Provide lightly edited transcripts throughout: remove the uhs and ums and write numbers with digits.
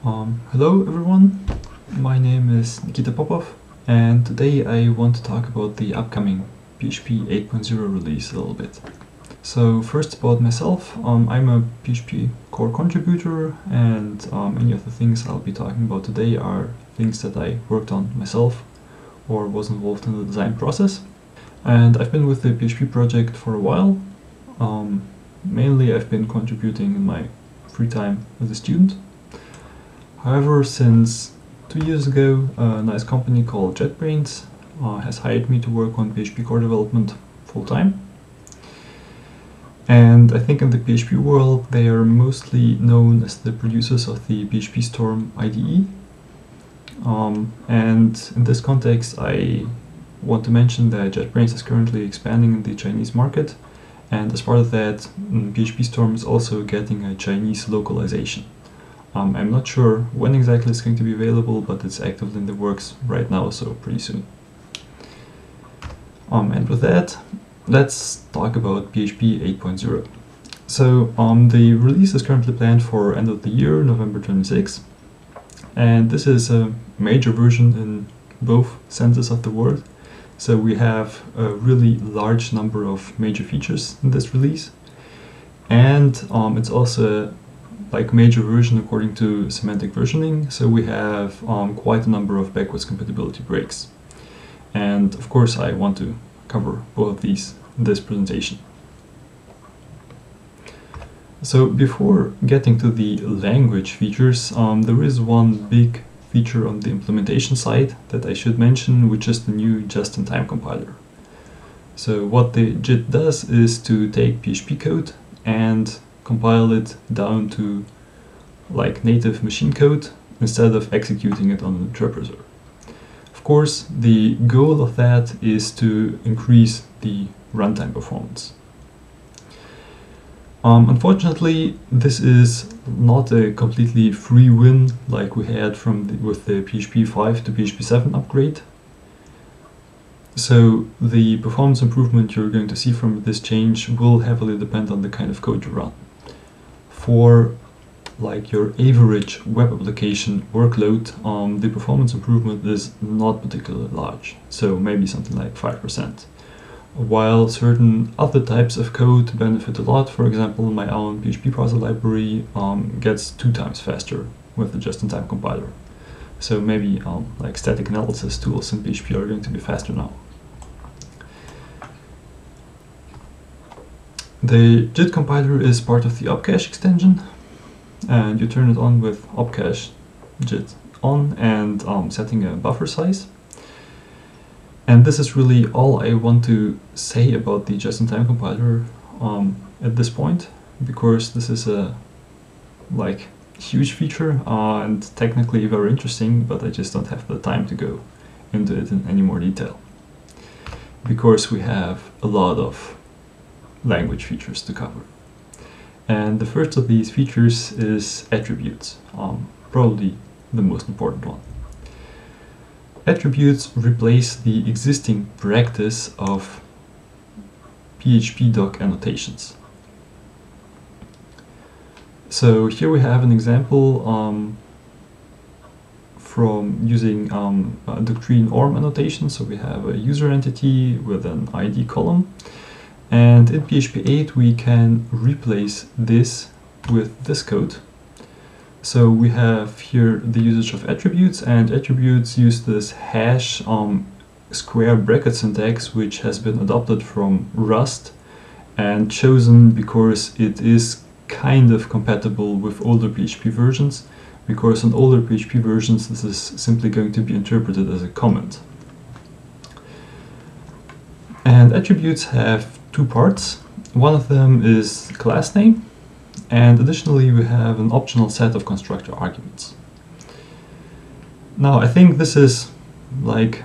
Hello everyone, my name is Nikita PHP8, and today I want to talk about the upcoming PHP 8.0 release a little bit. So first about myself, I'm a PHP core contributor, and many of the things I'll be talking about today are things that I worked on myself or was involved in the design process. And I've been with the PHP project for a while. Mainly I've been contributing in my free time as a student. However, since 2 years ago, a nice company called JetBrains has hired me to work on PHP core development full-time. And I think in the PHP world, they are mostly known as the producers of the PHP Storm IDE. And in this context, I want to mention that JetBrains is currently expanding in the Chinese market. And as part of that, PHP Storm is also getting a Chinese localization. I'm not sure when exactly it's going to be available, but it's actively in the works right now, so pretty soon. And with that, let's talk about PHP 8.0. So the release is currently planned for end of the year, November 26. And this is a major version in both senses of the word. So we have a really large number of major features in this release. And it's also like major version according to semantic versioning, so we have quite a number of backwards compatibility breaks. And of course I want to cover both of these in this presentation. So before getting to the language features, there is one big feature on the implementation side that I should mention, which is the new just-in-time compiler. So what the JIT does is to take PHP code and compile it down to like native machine code instead of executing it on an interpreter. Of course, the goal of that is to increase the runtime performance. Unfortunately, this is not a completely free win like we had with the PHP 5 to PHP 7 upgrade. So the performance improvement you're going to see from this change will heavily depend on the kind of code you run. For like your average web application workload, the performance improvement is not particularly large, so maybe something like 5%. While certain other types of code benefit a lot. For example, my own PHP parser library gets 2 times faster with the just-in-time compiler. So maybe like static analysis tools in PHP are going to be faster now. The JIT compiler is part of the opcache extension, and you turn it on with opcache JIT on and setting a buffer size. And this is really all I want to say about the just-in-time compiler at this point, because this is a like huge feature and technically very interesting, but I just don't have the time to go into it in any more detail, because we have a lot of language features to cover. And the first of these features is attributes, probably the most important one. Attributes replace the existing practice of PHP doc annotations. So here we have an example from using a doctrine ORM annotation. So we have a user entity with an ID column. And in PHP 8 we can replace this with this code. So we have here the usage of attributes, and attributes use this hash square bracket syntax, which has been adopted from Rust and chosen because it is kind of compatible with older PHP versions, because in older PHP versions this is simply going to be interpreted as a comment. And attributes have 2 parts. One of them is class name, and additionally we have an optional set of constructor arguments. Now I think this is like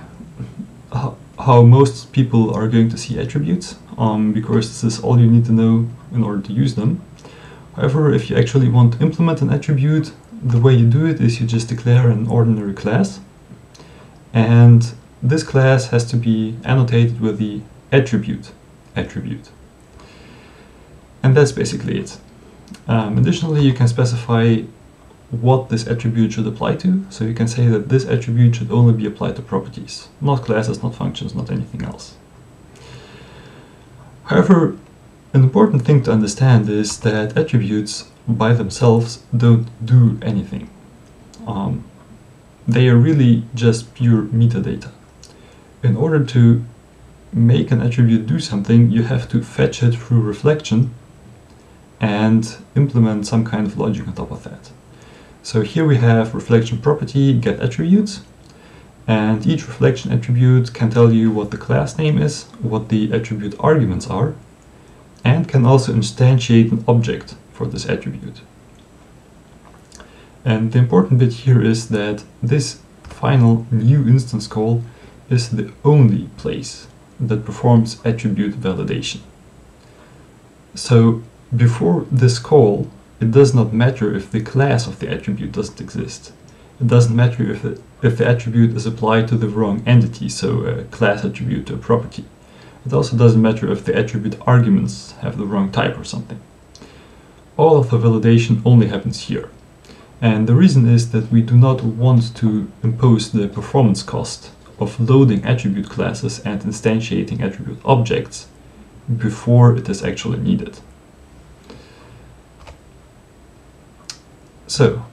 how most people are going to see attributes, because this is all you need to know in order to use them. However, if you actually want to implement an attribute, the way you do it is you just declare an ordinary class, and this class has to be annotated with the attribute. And that's basically it. Additionally, you can specify what this attribute should apply to. So you can say that this attribute should only be applied to properties, not classes, not functions, not anything else. However, an important thing to understand is that attributes by themselves don't do anything. They are really just pure metadata. In order to make an attribute do something, you have to fetch it through reflection and implement some kind of logic on top of that. So here we have reflection property get attributes, and each reflection attribute can tell you what the class name is, what the attribute arguments are, and can also instantiate an object for this attribute. And the important bit here is that this final new instance call is the only place that performs attribute validation. So before this call, it does not matter if the class of the attribute doesn't exist. It doesn't matter if the attribute is applied to the wrong entity, so a class attribute to a property. It also doesn't matter if the attribute arguments have the wrong type or something. All of the validation only happens here. And the reason is that we do not want to impose the performance cost of loading attribute classes and instantiating attribute objects before it is actually needed. So,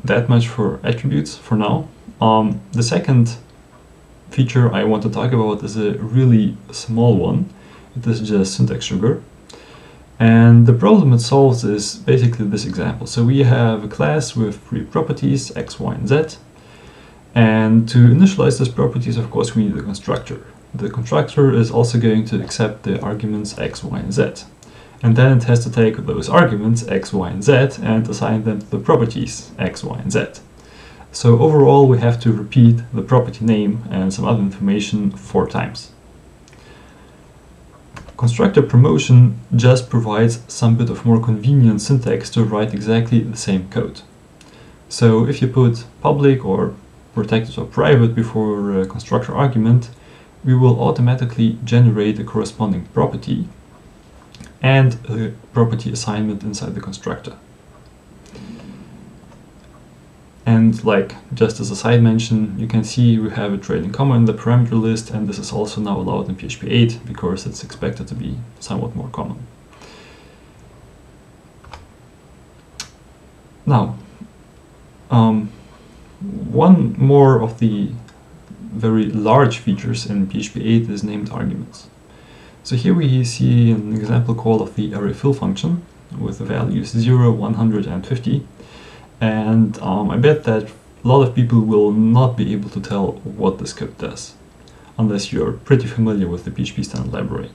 that much for attributes for now. The second feature I want to talk about is a really small one. It is just syntax sugar. And the problem it solves is basically this example. So we have a class with 3 properties, x, y, and z. And to initialize these properties, of course, we need a constructor. The constructor is also going to accept the arguments x, y, and z. And then it has to take those arguments x, y, and z and assign them to the properties x, y, and z. So overall, we have to repeat the property name and some other information 4 times. Constructor promotion just provides some bit of more convenient syntax to write exactly the same code. So if you put public or protected or private before a constructor argument, we will automatically generate a corresponding property and a property assignment inside the constructor. And like just as a side mention, you can see we have a trailing comma in the parameter list, and this is also now allowed in PHP 8 because it's expected to be somewhat more common. Now, one more of the very large features in PHP 8 is named arguments. So here we see an example call of the array fill function with the values 0, 100, and 50. And I bet that a lot of people will not be able to tell what this code does, unless you're pretty familiar with the PHP standard library.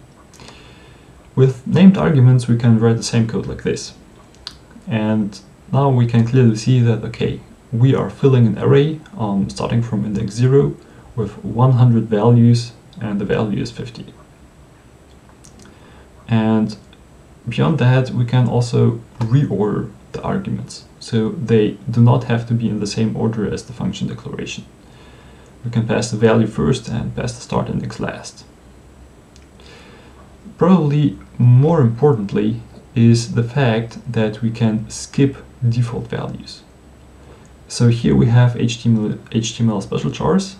With named arguments, we can write the same code like this. And now we can clearly see that, okay, we are filling an array starting from index 0 with 100 values, and the value is 50. And beyond that, we can also reorder the arguments, so they do not have to be in the same order as the function declaration. We can pass the value first and pass the start index last. Probably more importantly is the fact that we can skip default values. So here we have HTML special chars,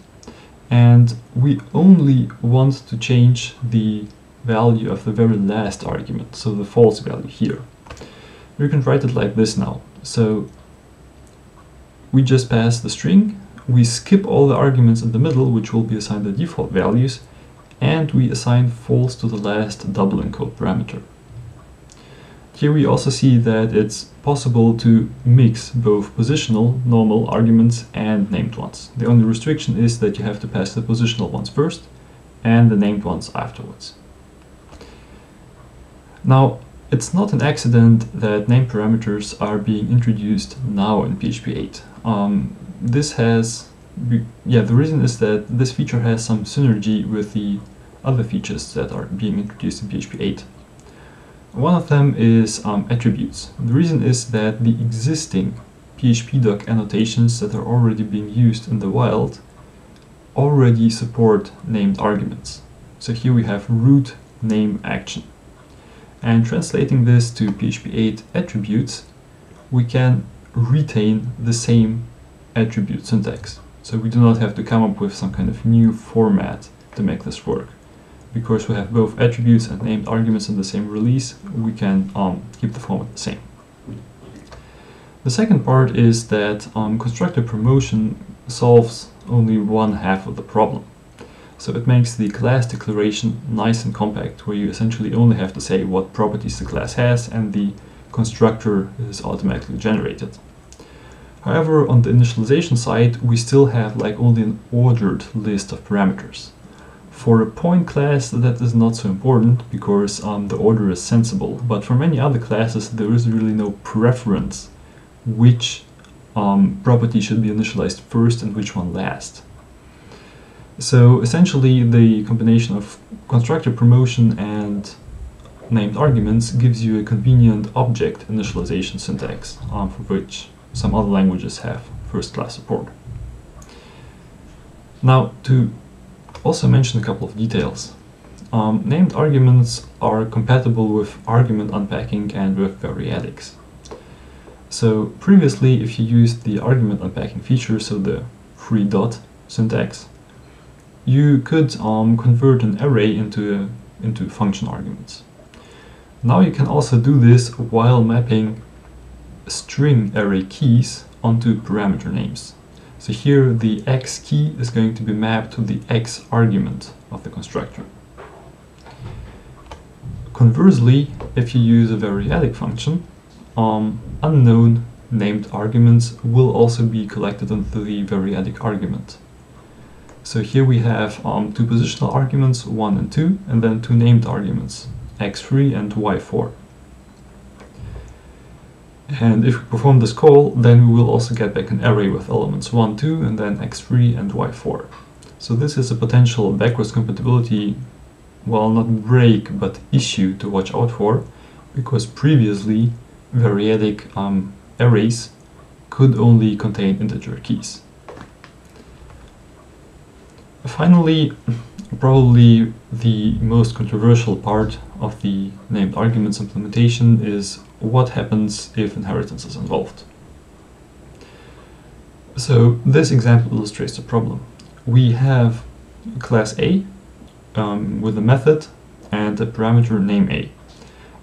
and we only want to change the value of the very last argument, so the false value here. We can write it like this now. So we just pass the string, we skip all the arguments in the middle, which will be assigned the default values, and we assign false to the last double encode parameter. Here we also see that it's possible to mix both positional, normal arguments and named ones. The only restriction is that you have to pass the positional ones first and the named ones afterwards. Now, it's not an accident that name parameters are being introduced now in PHP 8. The reason is that this feature has some synergy with the other features that are being introduced in PHP 8. One of them is attributes. The reason is that the existing PHP-doc annotations that are already being used in the wild already support named arguments. So here we have root name action. And translating this to PHP 8 attributes, we can retain the same attribute syntax. So we do not have to come up with some kind of new format to make this work. Because we have both attributes and named arguments in the same release, we can keep the format the same. The second part is that constructor promotion solves only one half of the problem. So it makes the class declaration nice and compact, where you essentially only have to say what properties the class has and the constructor is automatically generated. However, on the initialization side, we still have like only an ordered list of parameters. For a point class, that is not so important because the order is sensible, but for many other classes there is really no preference which property should be initialized first and which one last. So essentially the combination of constructor promotion and named arguments gives you a convenient object initialization syntax for which some other languages have first-class support. Now, to also mention a couple of details. Named arguments are compatible with argument unpacking and with variadics. So previously, if you used the argument unpacking feature, so the free dot syntax, you could convert an array into function arguments. Now you can also do this while mapping string array keys onto parameter names. So here the x key is going to be mapped to the x argument of the constructor. Conversely, if you use a variadic function, unknown named arguments will also be collected into the variadic argument. So here we have two positional arguments, 1 and 2, and then two named arguments, x3 and y4. And if we perform this call, then we will also get back an array with elements 1, 2, and then x3 and y4. So this is a potential backwards compatibility, well, not break, but issue to watch out for, because previously variadic arrays could only contain integer keys. Finally, probably the most controversial part of the named arguments implementation is what happens if inheritance is involved. So this example illustrates the problem. We have class A with a method and a parameter name A.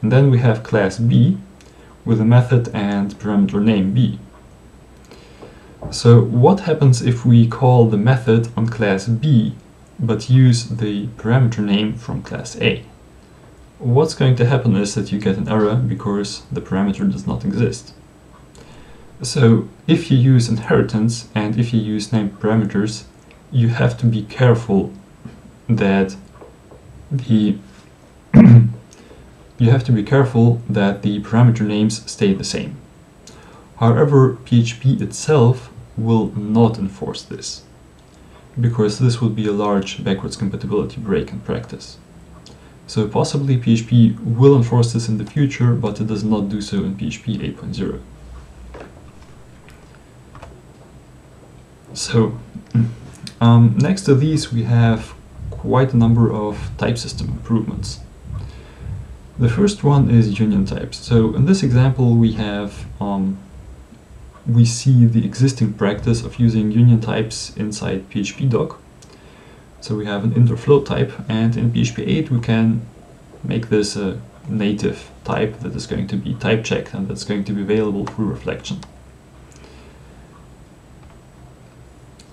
And then we have class B with a method and parameter name B. So what happens if we call the method on class B but use the parameter name from class A? What's going to happen is that you get an error because the parameter does not exist. So if you use inheritance and if you use named parameters, you have to be careful that the parameter names stay the same. However, PHP itself will not enforce this, because this would be a large backwards compatibility break in practice. So possibly PHP will enforce this in the future, but it does not do so in PHP 8.0. So next to these we have quite a number of type system improvements. The first one is union types. So in this example we have we see the existing practice of using union types inside PHP doc. So we have an inter float type, and in PHP 8 we can make this a native type that is going to be type checked and that's going to be available through reflection.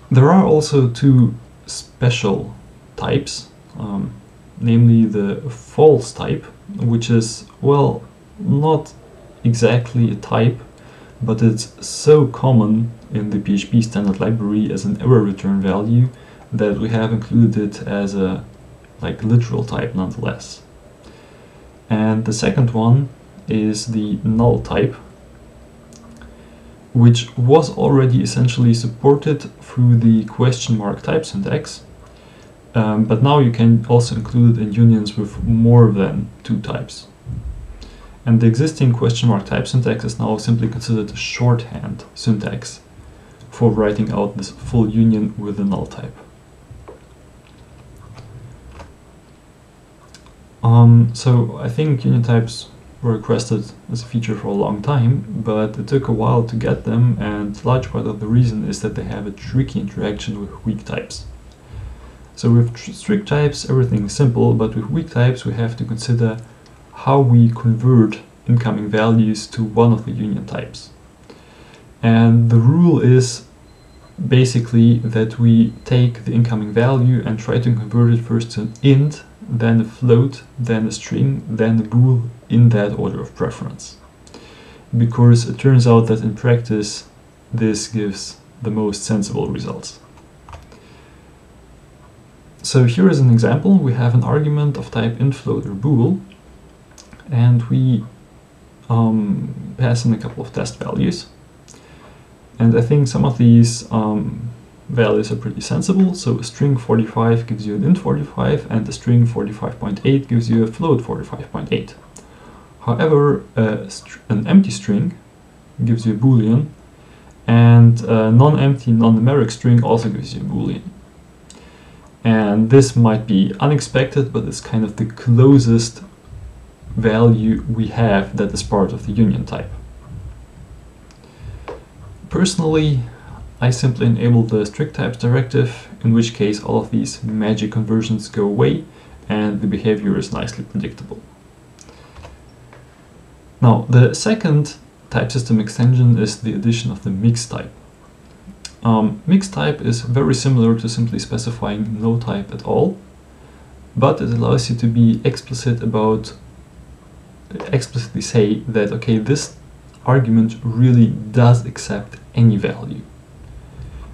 There are also two special types, namely the false type, which is, well, not exactly a type, but it's so common in the PHP standard library as an error return value that we have included it as a literal type nonetheless. And the second one is the null type, which was already essentially supported through the question mark type syntax, but now you can also include it in unions with more than two types. And the existing question mark type syntax is now simply considered a shorthand syntax for writing out this full union with the null type. So I think union types were requested as a feature for a long time, but it took a while to get them, and large part of the reason is that they have a tricky interaction with weak types. So with strict types, everything is simple, but with weak types, we have to consider how we convert incoming values to one of the union types. And the rule is basically that we take the incoming value and try to convert it first to an int, then a float, then a string, then a bool in that order of preference. Because it turns out that in practice, this gives the most sensible results. So here is an example. We have an argument of type int, float, or bool, and we pass in a couple of test values. And I think some of these values are pretty sensible. So a string 45 gives you an int 45, and a string 45.8 gives you a float 45.8. However, an empty string gives you a boolean, and a non-empty, non-numeric string also gives you a boolean. And this might be unexpected, but it's kind of the closest value we have that is part of the union type. Personally, I simply enable the strict types directive, in which case all of these magic conversions go away and the behavior is nicely predictable. Now, the second type system extension is the addition of the mixed type. Mixed type is very similar to simply specifying no type at all, but it allows you to be explicitly say that, okay, this argument really does accept any value.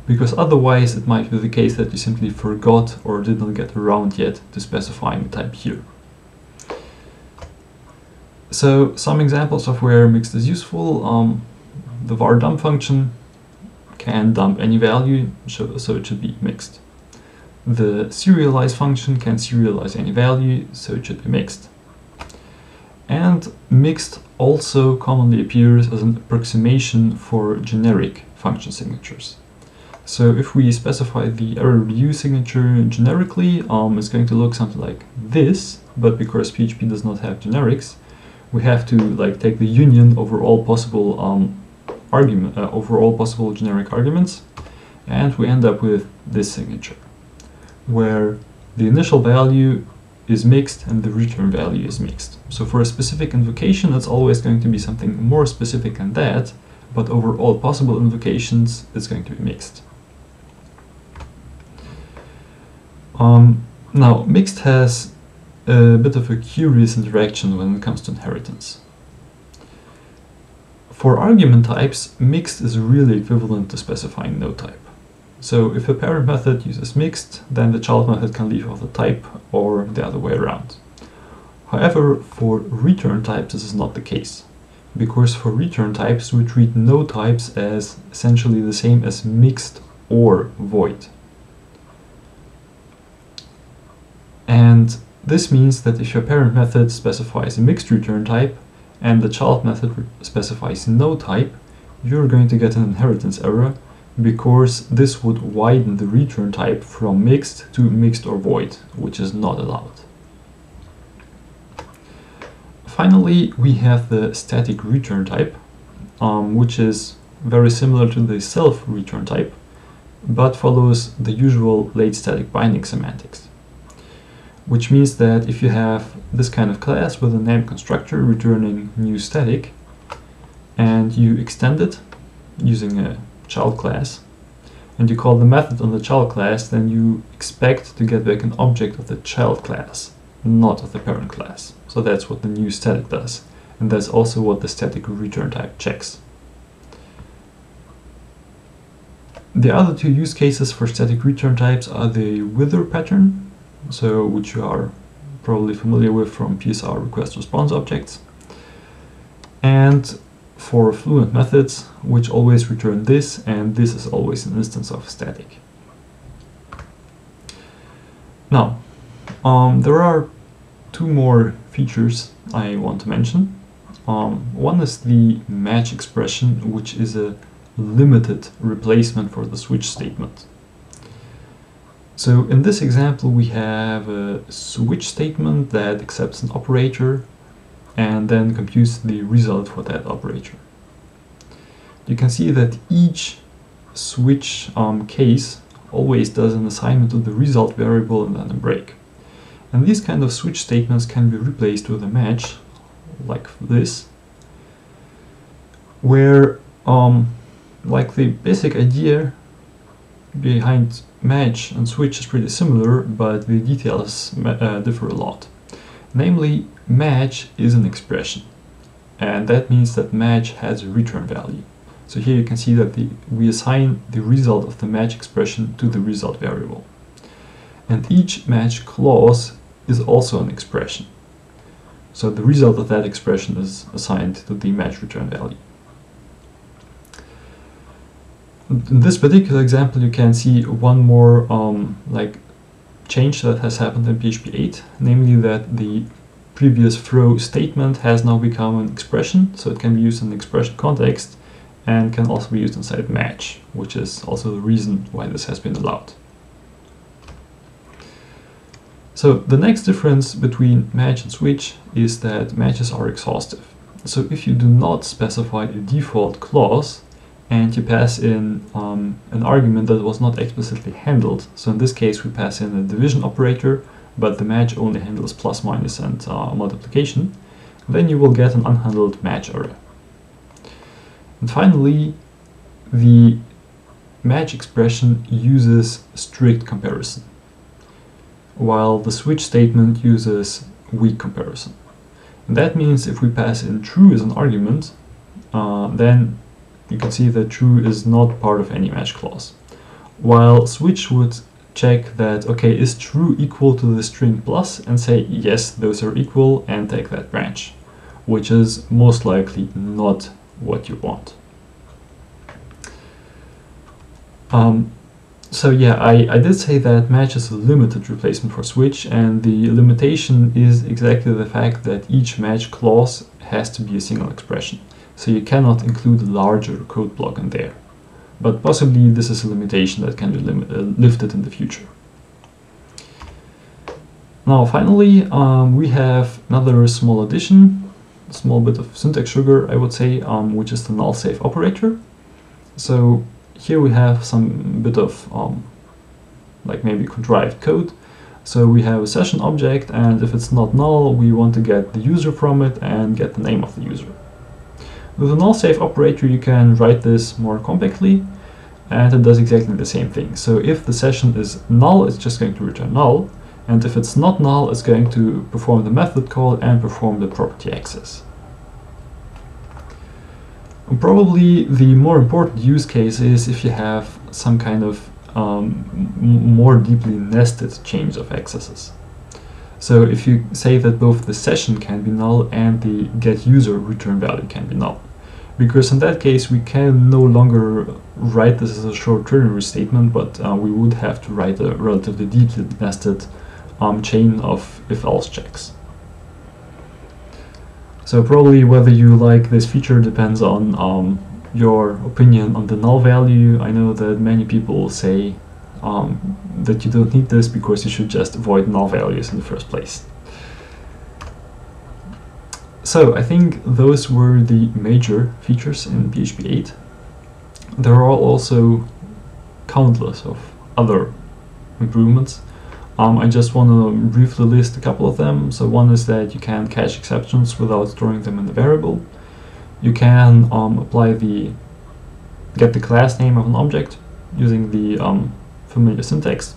Because otherwise it might be the case that you simply forgot or did not get around yet to specifying the type here. So some examples of where mixed is useful, the var dump function can dump any value, so it should be mixed. The serialize function can serialize any value, so it should be mixed. And mixed also commonly appears as an approximation for generic function signatures. So if we specify the error reduce signature generically, it's going to look something like this, but because PHP does not have generics, we have to take the union over all possible generic arguments, and we end up with this signature, where the initial value is mixed and the return value is mixed. So for a specific invocation, it's always going to be something more specific than that, but over all possible invocations, it's going to be mixed. Now, mixed has a bit of a curious interaction when it comes to inheritance. For argument types, mixed is really equivalent to specifying no type. So if a parent method uses mixed, then the child method can leave off the type, or the other way around. However, for return types, this is not the case, because for return types, we treat no types as essentially the same as mixed or void. And this means that if your parent method specifies a mixed return type and the child method specifies no type, you're going to get an inheritance error, because this would widen the return type from mixed to mixed or void, which is not allowed. Finally, we have the static return type, which is very similar to the self return type, but follows the usual late static binding semantics. Which means that if you have this kind of class with a name constructor returning new static, and you extend it using a child class, and you call the method on the child class, then you expect to get back an object of the child class, not of the parent class. So that's what the new static does, and that's also what the static return type checks. The other two use cases for static return types are the wither pattern, so which you are probably familiar with from PSR request response objects, and for fluent methods, which always return this, and this is always an instance of static. Now, there are two more features I want to mention. One is the match expression, which is a limited replacement for the switch statement. So in this example, we have a switch statement that accepts an operator, and then computes the result for that operator. You can see that each switch case always does an assignment to the result variable and then a break. And these kind of switch statements can be replaced with a match, like this, where like the basic idea behind match and switch is pretty similar, but the details differ a lot. Namely, match is an expression, and that means that match has a return value. So here you can see that we assign the result of the match expression to the result variable. And each match clause is also an expression. So the result of that expression is assigned to the match return value. In this particular example, you can see one more change that has happened in PHP8, namely that the previous throw statement has now become an expression, so it can be used in the expression context and can also be used inside match, which is also the reason why this has been allowed. So the next difference between match and switch is that matches are exhaustive. So if you do not specify a default clause and you pass in an argument that was not explicitly handled, so in this case we pass in a division operator, but the match only handles plus, minus, and multiplication, then you will get an unhandled match error. And finally, the match expression uses strict comparison, while the switch statement uses weak comparison. And that means if we pass in true as an argument, then you can see that true is not part of any match clause. While switch would check that, okay, is true equal to the string plus, and say, yes, those are equal, and take that branch, which is most likely not what you want. So yeah, I did say that match is a limited replacement for switch, and the limitation is exactly the fact that each match clause has to be a single expression. So you cannot include a larger code block in there. But possibly this is a limitation that can be lifted in the future. Now finally, we have another small addition, a small bit of syntax sugar, I would say, which is the null safe operator. So here we have some bit of like maybe contrived code. So we have a session object, and if it's not null, we want to get the user from it and get the name of the user. With a null safe operator, you can write this more compactly, and it does exactly the same thing. So if the session is null, it's just going to return null, and if it's not null, it's going to perform the method call and perform the property access. And probably the more important use case is if you have some kind of more deeply nested chains of accesses. So if you say that both the session can be null and the getUser return value can be null, because in that case we can no longer write this as a short ternary statement, but we would have to write a relatively deeply nested chain of if-else checks. So probably whether you like this feature depends on your opinion on the null value. I know that many people say that you don't need this because you should just avoid null values in the first place. So I think those were the major features in PHP8. There are also countless of other improvements. I just want to briefly list a couple of them. So one is that you can catch exceptions without storing them in the variable. You can get the class name of an object using the familiar syntax.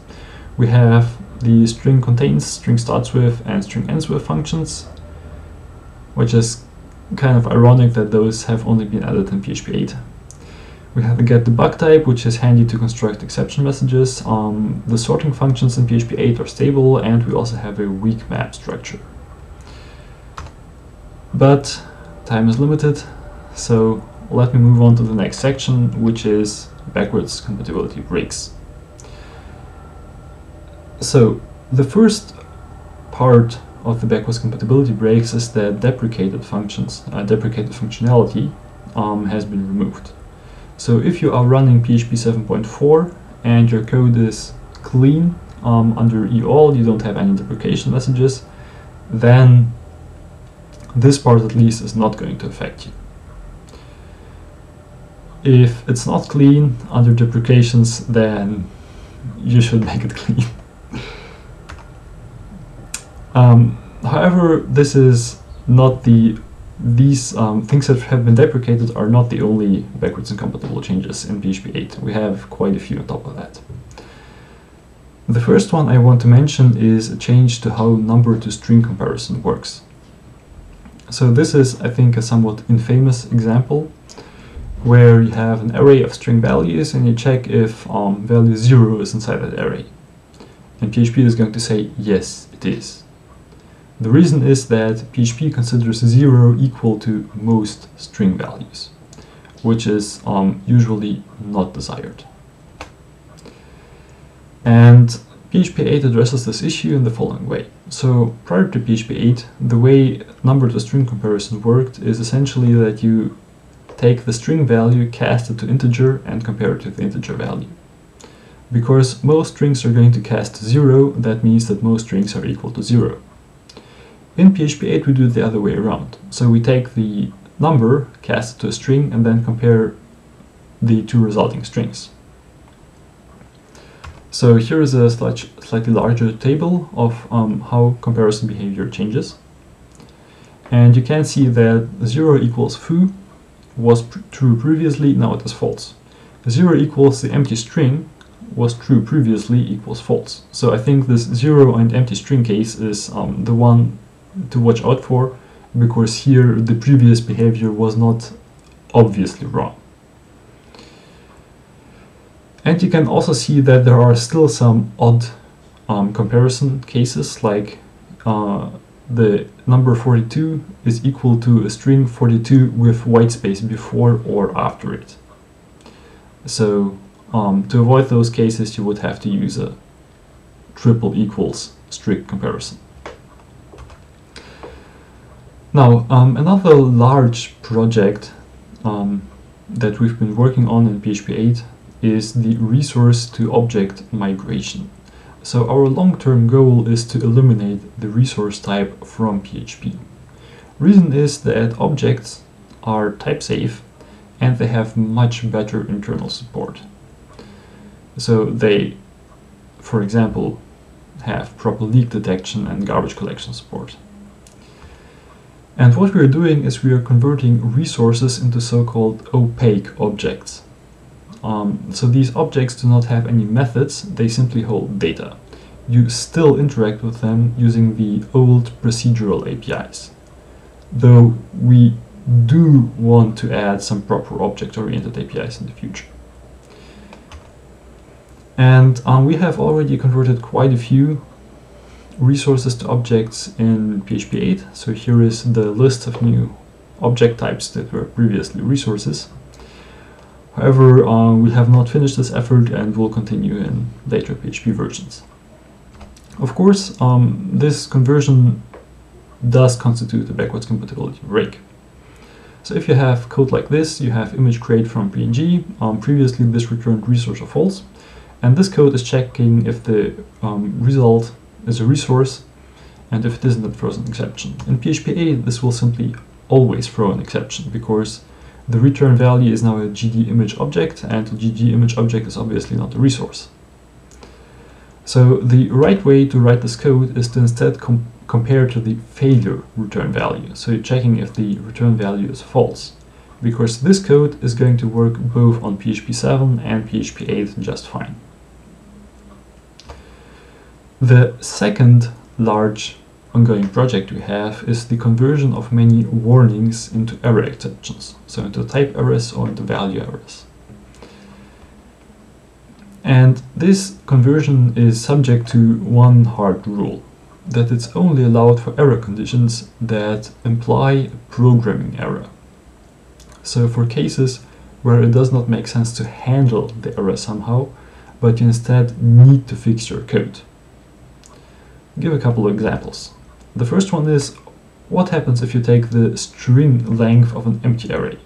We have the string contains, string starts with, and string ends with functions, which is kind of ironic that those have only been added in PHP8. We have the getDebug type, which is handy to construct exception messages. The sorting functions in PHP8 are stable, and we also have a weak map structure. But time is limited, so let me move on to the next section, which is backwards compatibility breaks. So the first part of the backwards compatibility breaks is that deprecated functionality has been removed. So if you are running PHP 7.4 and your code is clean under eall, you don't have any deprecation messages, then this part at least is not going to affect you. If it's not clean under deprecations, then you should make it clean. However, this is not these things that have been deprecated are not the only backwards incompatible changes in PHP 8. We have quite a few on top of that. The first one I want to mention is a change to how number to string comparison works. So this is, I think, a somewhat infamous example where you have an array of string values and you check if value 0 is inside that array. And PHP is going to say, yes, it is. The reason is that PHP considers 0 equal to most string values, which is usually not desired. And PHP 8 addresses this issue in the following way. So prior to PHP 8, the way number to string comparison worked is essentially that you take the string value, cast it to integer, and compare it to the integer value. Because most strings are going to cast 0, that means that most strings are equal to 0. In PHP 8 we do it the other way around. So we take the number, cast it to a string, and then compare the two resulting strings. So here is a slightly larger table of how comparison behavior changes. And you can see that 0 equals foo was true previously, now it is false. 0 equals the empty string was true previously, equals false. So I think this 0 and empty string case is the one to watch out for, because here the previous behavior was not obviously wrong. And you can also see that there are still some odd comparison cases, like the number 42 is equal to a string 42 with white space before or after it. So to avoid those cases, you would have to use a triple equals strict comparison. Now, another large project that we've been working on in PHP 8 is the resource to object migration. So our long-term goal is to eliminate the resource type from PHP. Reason is that objects are type safe and they have much better internal support. So they, for example, have proper leak detection and garbage collection support. And what we are doing is we are converting resources into so-called opaque objects. So these objects do not have any methods, they simply hold data. You still interact with them using the old procedural APIs, though we do want to add some proper object-oriented APIs in the future. And we have already converted quite a few resources to objects in PHP 8. So here is the list of new object types that were previously resources. However, we have not finished this effort and will continue in later PHP versions. Of course, this conversion does constitute a backwards compatibility break. So if you have code like this, you have image create from PNG, previously this returned resource or false, and this code is checking if the result is a resource, and if it isn't, it throws an exception. In PHP 8, this will simply always throw an exception, because the return value is now a GD image object, and the GD image object is obviously not a resource. So the right way to write this code is to instead compare to the failure return value. So you're checking if the return value is false, because this code is going to work both on PHP 7 and PHP 8 just fine. The second large ongoing project we have is the conversion of many warnings into error exceptions, so into type errors or into value errors. And this conversion is subject to one hard rule, that it's only allowed for error conditions that imply a programming error. So for cases where it does not make sense to handle the error somehow, but you instead need to fix your code. I'll give a couple of examples. The first one is, what happens if you take the string length of an empty array?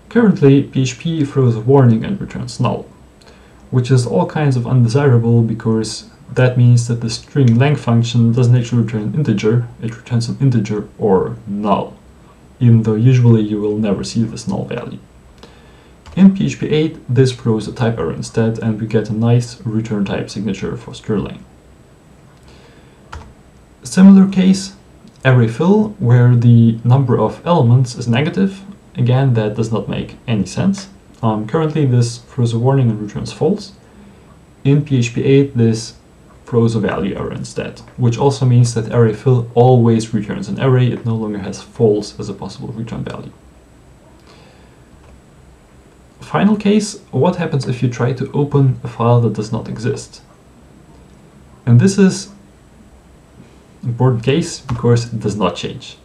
Currently, PHP throws a warning and returns null, which is all kinds of undesirable because that means that the string length function doesn't actually return an integer, it returns an integer or null, even though usually you will never see this null value. In PHP 8, this throws a type error instead, and we get a nice return type signature for strlen. Similar case, array fill, where the number of elements is negative. Again, that does not make any sense. Currently, this throws a warning and returns false. In PHP 8, this throws a value error instead, which also means that array fill always returns an array. It no longer has false as a possible return value. Final case, what happens if you try to open a file that does not exist? And this is an important case because it does not change.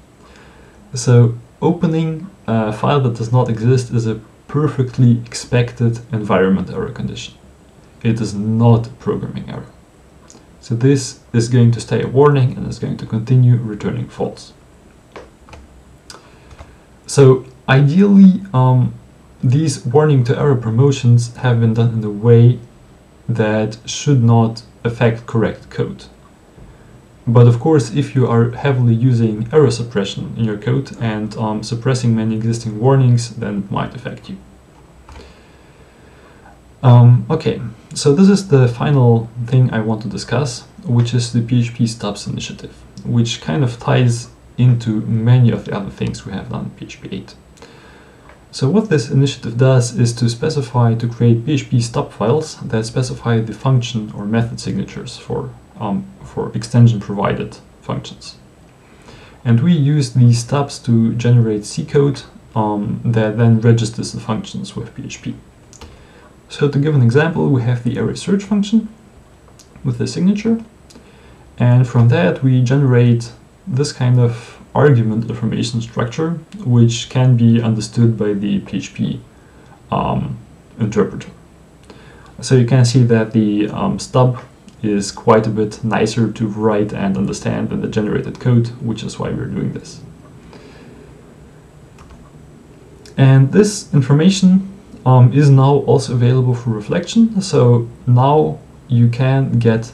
So opening a file that does not exist is a perfectly expected environment error condition. It is not a programming error. So this is going to stay a warning and is going to continue returning false. So ideally, these warning to error promotions have been done in a way that should not affect correct code. But of course, if you are heavily using error suppression in your code and suppressing many existing warnings, then it might affect you. Okay, so this is the final thing I want to discuss, which is the PHP stubs initiative, which kind of ties into many of the other things we have done in PHP 8. So what this initiative does is to create PHP stub files that specify the function or method signatures for extension provided functions. And we use these stubs to generate C code that then registers the functions with PHP. So to give an example, we have the array search function with the signature, and from that we generate this kind of argument information structure, which can be understood by the PHP interpreter. So you can see that the stub is quite a bit nicer to write and understand than the generated code, which is why we're doing this. And this information is now also available for reflection. So now you can get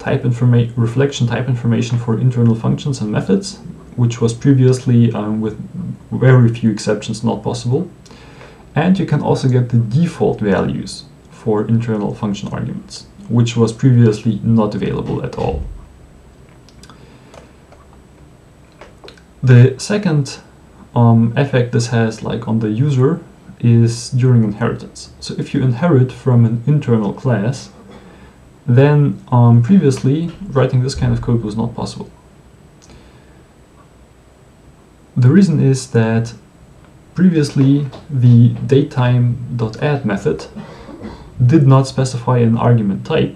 reflection type information for internal functions and methods, which was previously, with very few exceptions, not possible. And you can also get the default values for internal function arguments, which was previously not available at all. The second effect this has, like on the user, is during inheritance. So if you inherit from an internal class, then previously writing this kind of code was not possible. The reason is that previously the datetime.add method did not specify an argument type,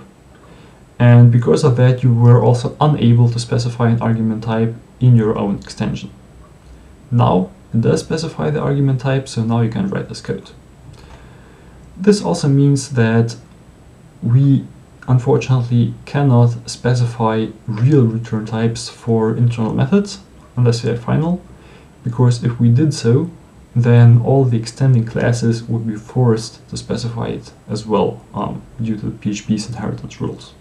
and because of that you were also unable to specify an argument type in your own extension. Now it does specify the argument type, so now you can write this code. This also means that we unfortunately cannot specify real return types for internal methods unless we have final, because if we did so, then all the extending classes would be forced to specify it as well, due to PHP's inheritance rules.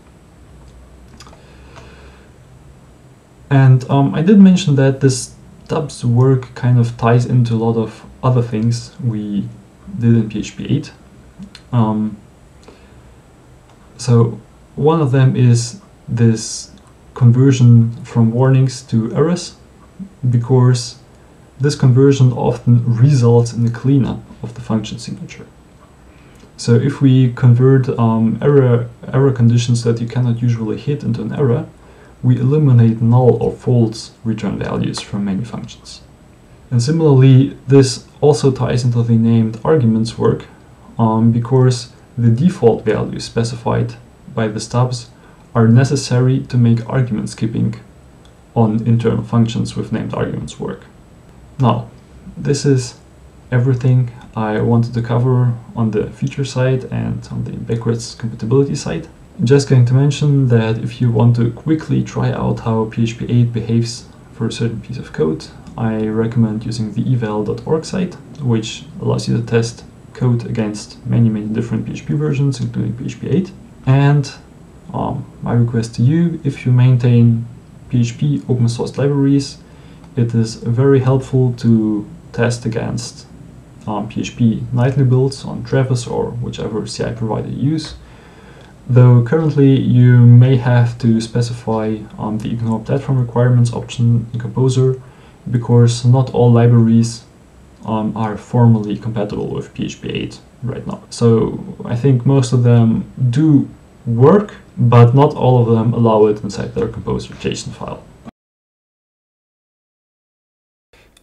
And I did mention that this stubs work kind of ties into a lot of other things we did in PHP 8. So one of them is this conversion from warnings to errors, because this conversion often results in the cleanup of the function signature. So if we convert error conditions that you cannot usually hit into an error, we eliminate null or false return values from many functions. And similarly, this also ties into the named arguments work, because the default values specified by the stubs are necessary to make argument skipping on internal functions with named arguments work. Now, this is everything I wanted to cover on the feature side and on the backwards compatibility side. Just going to mention that if you want to quickly try out how PHP 8 behaves for a certain piece of code, I recommend using the eval.org site, which allows you to test code against many different PHP versions, including PHP 8. And my request to you, if you maintain PHP open source libraries, it is very helpful to test against PHP nightly builds on Travis or whichever CI provider you use. Though currently you may have to specify the ignore platform requirements option in Composer, because not all libraries are formally compatible with PHP8 right now. So I think most of them do work, but not all of them allow it inside their Composer JSON file.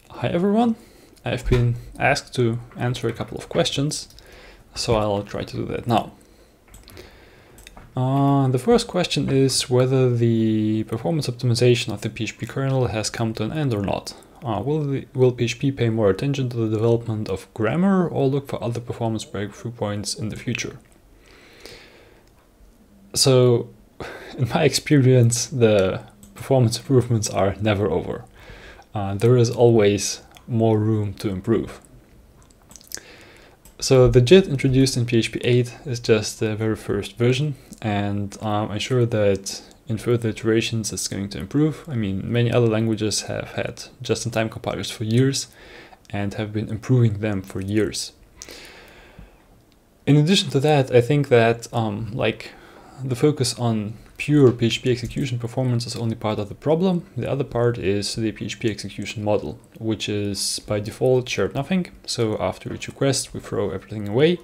Hi everyone, I've been asked to answer a couple of questions, so I'll try to do that now. The first question is whether the performance optimization of the PHP kernel has come to an end or not. Will PHP pay more attention to the development of grammar or look for other performance breakthrough points in the future? So, in my experience, the performance improvements are never over. There is always more room to improve. So the JIT introduced in PHP 8 is just the very first version, and I'm sure that in further iterations it's going to improve. I mean, many other languages have had just-in-time compilers for years and have been improving them for years. In addition to that, I think that like the focus on pure PHP execution performance is only part of the problem. The other part is the PHP execution model, which is by default shared nothing. So after each request, we throw everything away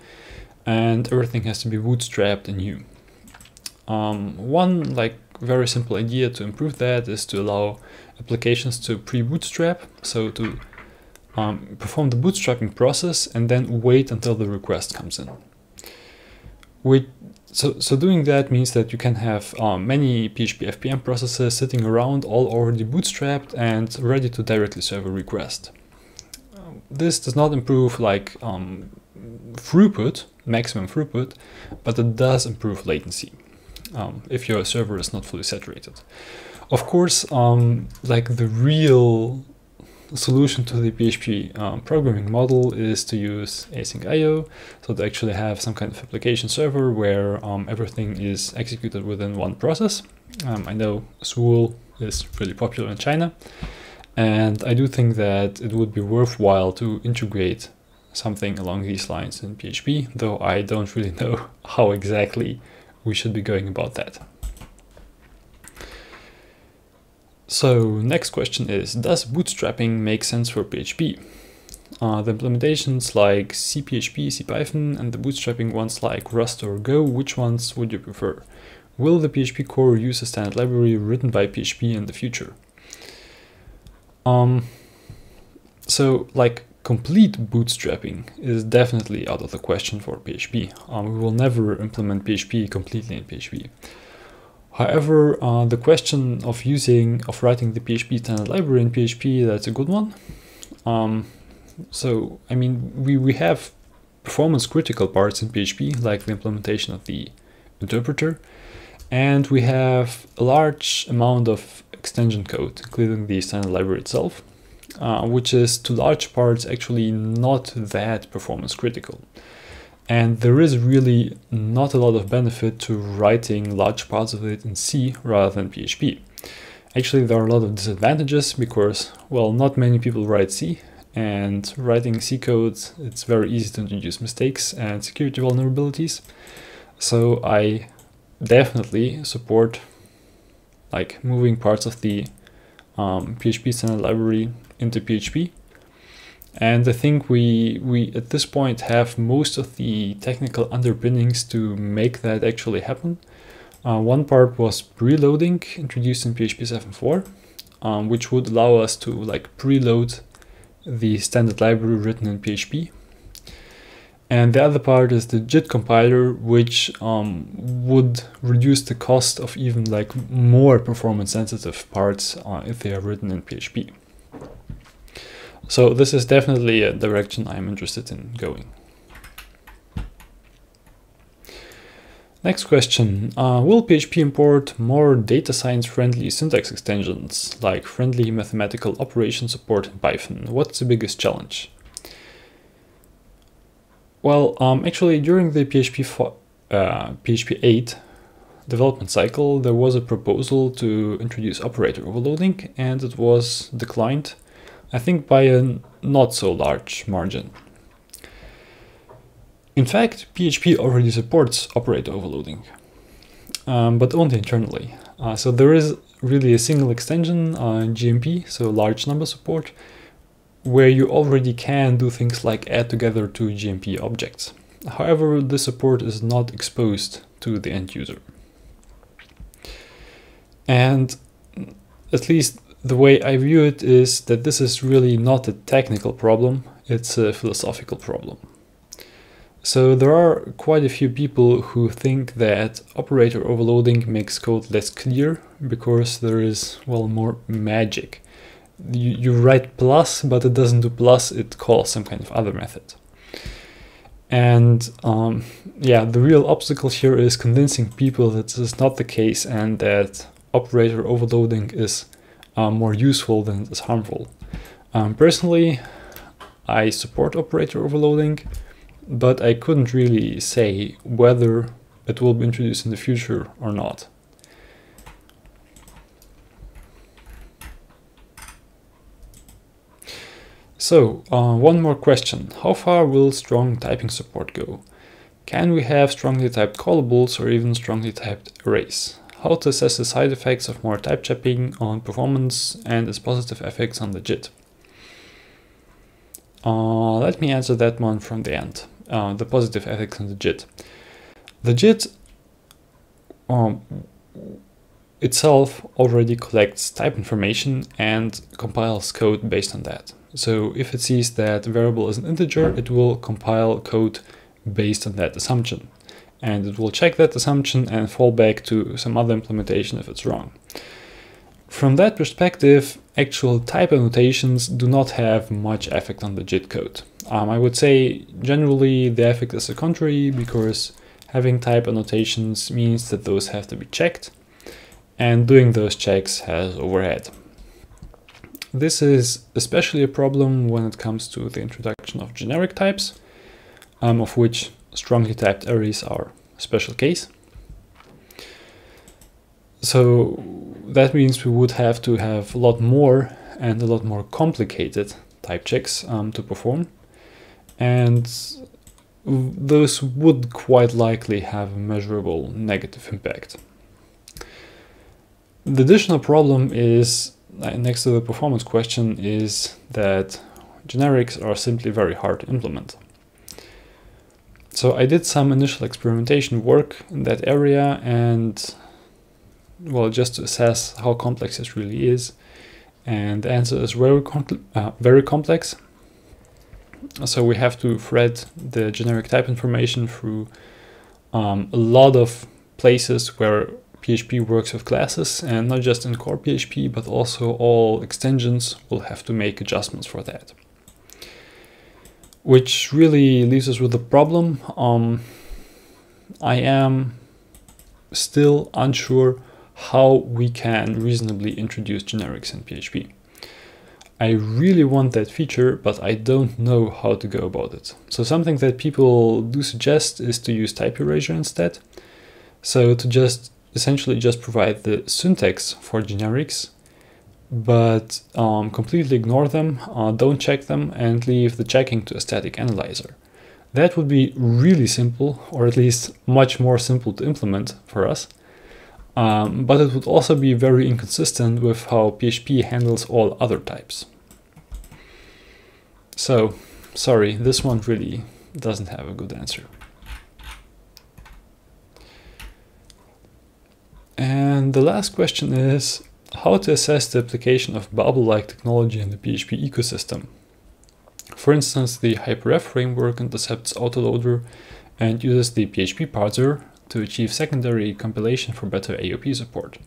and everything has to be bootstrapped anew. One like very simple idea to improve that is to allow applications to pre-bootstrap, so to perform the bootstrapping process and then wait until the request comes in. So doing that means that you can have many PHP FPM processes sitting around, all already bootstrapped and ready to directly serve a request. This does not improve like throughput, maximum throughput, but it does improve latency if your server is not fully saturated. Of course, like the real solution to the PHP programming model is to use async IO, so to actually have some kind of application server where everything is executed within one process. I know Swool is really popular in China, and I do think that it would be worthwhile to integrate something along these lines in PHP, though I don't really know how exactly we should be going about that. So next question is, does bootstrapping make sense for PHP? The implementations like CPHP, CPython, and the bootstrapping ones like Rust or Go, which ones would you prefer? Will the PHP core use a standard library written by PHP in the future? So like complete bootstrapping is definitely out of the question for PHP. We will never implement PHP completely in PHP. However, the question of writing the PHP standard library in PHP, that's a good one. So, I mean, we have performance critical parts in PHP, like the implementation of the interpreter, and we have a large amount of extension code, including the standard library itself, which is to large parts actually not that performance critical. And there is really not a lot of benefit to writing large parts of it in C rather than PHP. Actually, there are a lot of disadvantages because, well, not many people write C, and writing C code, it's very easy to introduce mistakes and security vulnerabilities. So I definitely support like moving parts of the PHP standard library into PHP. And I think we at this point have most of the technical underpinnings to make that actually happen. One part was preloading, introduced in PHP 7.4, which would allow us to like preload the standard library written in PHP. And the other part is the JIT compiler, which would reduce the cost of even like more performance sensitive parts if they are written in PHP. So this is definitely a direction I'm interested in going. Next question, will PHP import more data science friendly syntax extensions, like friendly mathematical operation support in Python? What's the biggest challenge? Well, actually during the PHP 8, development cycle, there was a proposal to introduce operator overloading, and it was declined, I think by a not so large margin. In fact, PHP already supports operator overloading, but only internally. So there is really a single extension on GMP, so large number support, where you already can do things like add together two GMP objects. However, this support is not exposed to the end user. And at least the way I view it is that this is really not a technical problem, it's a philosophical problem. So there are quite a few people who think that operator overloading makes code less clear because there is, well, more magic. You write plus, but it doesn't do plus, it calls some kind of other method. And yeah, the real obstacle here is convincing people that this is not the case and that operator overloading is more useful than it is harmful. Personally, I support operator overloading, but I couldn't really say whether it will be introduced in the future or not. So, one more question. How far will strong typing support go? Can we have strongly typed callables or even strongly typed arrays? How to assess the side effects of more type checking on performance and its positive effects on the JIT? Let me answer that one from the end. The positive effects on the JIT. The JIT itself already collects type information and compiles code based on that. So if it sees that variable is an integer, it will compile code based on that assumption. And it will check that assumption and fall back to some other implementation if it's wrong. From that perspective, actual type annotations do not have much effect on the JIT code. I would say generally the effect is the contrary, because having type annotations means that those have to be checked, and doing those checks has overhead. This is especially a problem when it comes to the introduction of generic types, of which strongly typed arrays are a special case. So that means we would have to have a lot more and a lot more complicated type checks to perform, and those would quite likely have a measurable negative impact. The additional problem is, next to the performance question, is that generics are simply very hard to implement. So I did some initial experimentation work in that area, and well, just to assess how complex this really is, and the answer is very complex. So we have to thread the generic type information through a lot of places where PHP works with classes, and not just in core PHP, but also all extensions will have to make adjustments for that. Which really leaves us with a problem. I am still unsure how we can reasonably introduce generics in PHP. I really want that feature, but I don't know how to go about it. So something that people do suggest is to use type erasure instead. So to essentially just provide the syntax for generics, but completely ignore them, don't check them, and leave the checking to a static analyzer. That would be really simple, or at least much more simple to implement for us. But it would also be very inconsistent with how PHP handles all other types. So, sorry, this one really doesn't have a good answer. And the last question is how to assess the application of bubble-like technology in the PHP ecosystem. For instance, the Hyper-F framework intercepts autoloader and uses the PHP parser to achieve secondary compilation for better AOP support.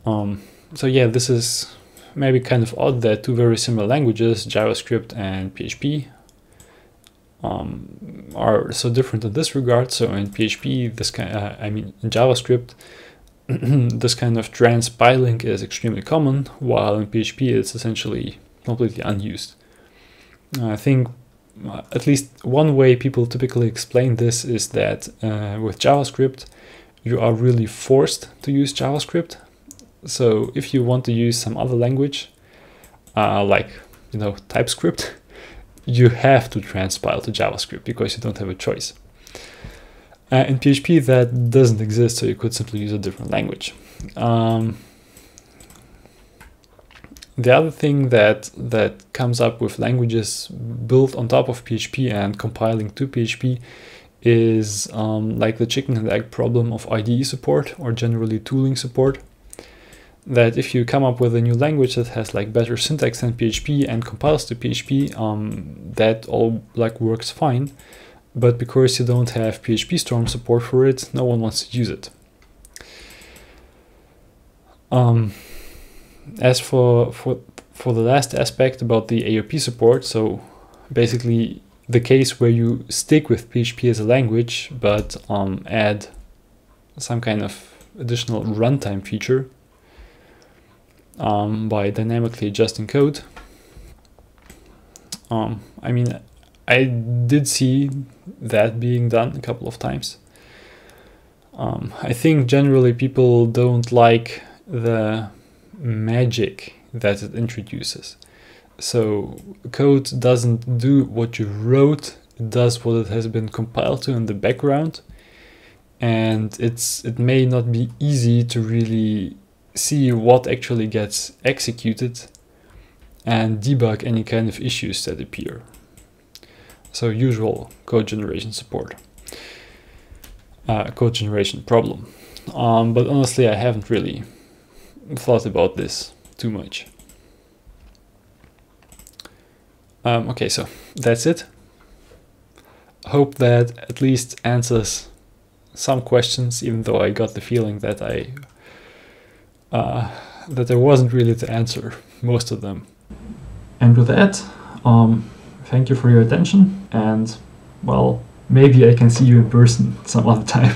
So yeah, this is maybe kind of odd that two very similar languages, JavaScript and PHP, are so different in this regard. So in PHP, in JavaScript, this kind of transpiling is extremely common, while in PHP it's essentially completely unused. I think at least one way people typically explain this is that with JavaScript, you are really forced to use JavaScript. So if you want to use some other language, like, you know, TypeScript, you have to transpile to JavaScript because you don't have a choice. In PHP, that doesn't exist, so you could simply use a different language. The other thing that comes up with languages built on top of PHP and compiling to PHP is like the chicken and egg problem of IDE support, or generally tooling support. That if you come up with a new language that has like better syntax than PHP and compiles to PHP, that all like works fine. But because you don't have PHP Storm support for it, no one wants to use it. As for the last aspect about the AOP support, so basically the case where you stick with PHP as a language, but add some kind of additional runtime feature by dynamically adjusting code. I mean, I did see that being done a couple of times. I think generally people don't like the magic that it introduces. So code doesn't do what you wrote, it does what it has been compiled to in the background, and it may not be easy to really see what actually gets executed and debug any kind of issues that appear. So usual code generation support, code generation problem. But honestly, I haven't really thought about this too much. Okay, so that's it. Hope that at least answers some questions, even though I got the feeling that there wasn't really to answer most of them. And with that, thank you for your attention, and well, maybe I can see you in person some other time.